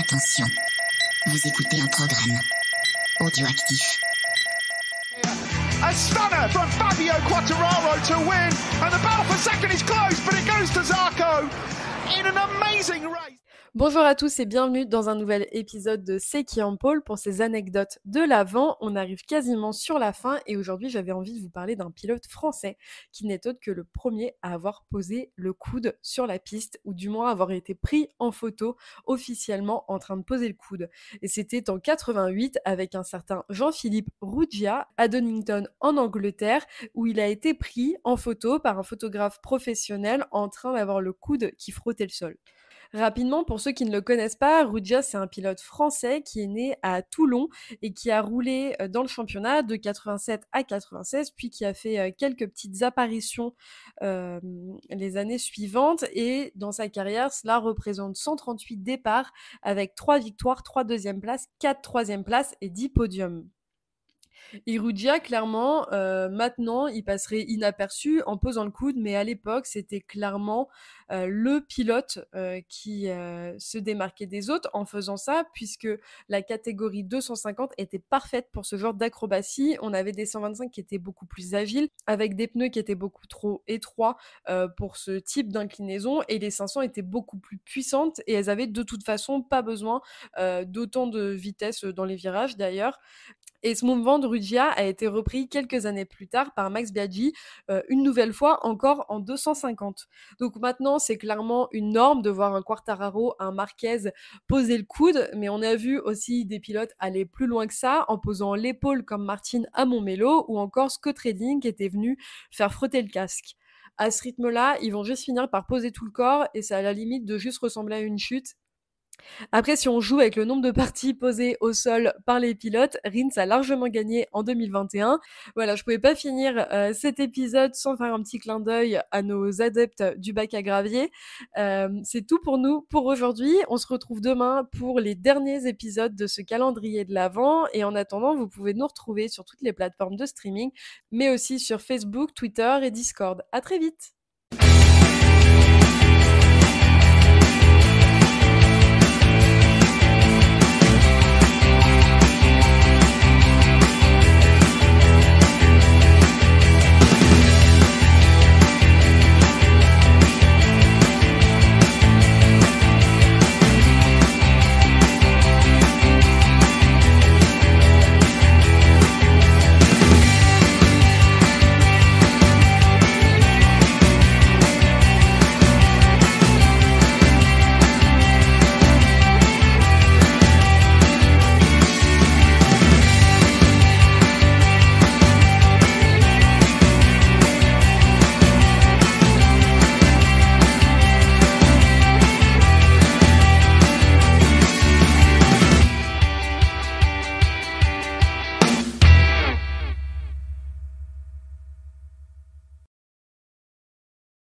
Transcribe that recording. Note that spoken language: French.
Attention, vous écoutez un programme audioactif. A stunner from Fabio Quartararo to win, and the battle for second is close, but it goes to Zarco in an amazing race. Bonjour à tous et bienvenue dans un nouvel épisode de C'est qui en pôle pour ces anecdotes de l'avant. On arrive quasiment sur la fin et aujourd'hui j'avais envie de vous parler d'un pilote français qui n'est autre que le premier à avoir posé le coude sur la piste ou du moins avoir été pris en photo officiellement en train de poser le coude. Et c'était en 88 avec un certain Jean-Philippe Ruggia à Donington en Angleterre où il a été pris en photo par un photographe professionnel en train d'avoir le coude qui frottait le sol. Rapidement, pour ceux qui ne le connaissent pas, Ruggia, c'est un pilote français qui est né à Toulon et qui a roulé dans le championnat de 87 à 96, puis qui a fait quelques petites apparitions les années suivantes. Et dans sa carrière, cela représente 138 départs avec 3 victoires, 3 deuxièmes places, 4 troisièmes places et 10 podiums. Et Ruggia, clairement, maintenant, il passerait inaperçu en posant le coude, mais à l'époque, c'était clairement le pilote qui se démarquait des autres en faisant ça, puisque la catégorie 250 était parfaite pour ce genre d'acrobatie. On avait des 125 qui étaient beaucoup plus agiles, avec des pneus qui étaient beaucoup trop étroits pour ce type d'inclinaison, et les 500 étaient beaucoup plus puissantes, et elles avaient de toute façon pas besoin d'autant de vitesse dans les virages d'ailleurs. Et ce mouvement de Ruggia a été repris quelques années plus tard par Max Biaggi, une nouvelle fois encore en 250. Donc maintenant, c'est clairement une norme de voir un Quartararo, un Marquez poser le coude, mais on a vu aussi des pilotes aller plus loin que ça, en posant l'épaule comme Martin à Montmelo, ou encore Scott Redding qui était venu faire frotter le casque. À ce rythme-là, ils vont juste finir par poser tout le corps, et c'est à la limite de juste ressembler à une chute. Après, si on joue avec le nombre de parties posées au sol par les pilotes, Rins a largement gagné en 2021. Voilà, je pouvais pas finir cet épisode sans faire un petit clin d'œil à nos adeptes du bac à gravier. C'est tout pour nous pour aujourd'hui. On se retrouve demain pour les derniers épisodes de ce calendrier de l'Avent. Et en attendant, vous pouvez nous retrouver sur toutes les plateformes de streaming, mais aussi sur Facebook, Twitter et Discord. À très vite!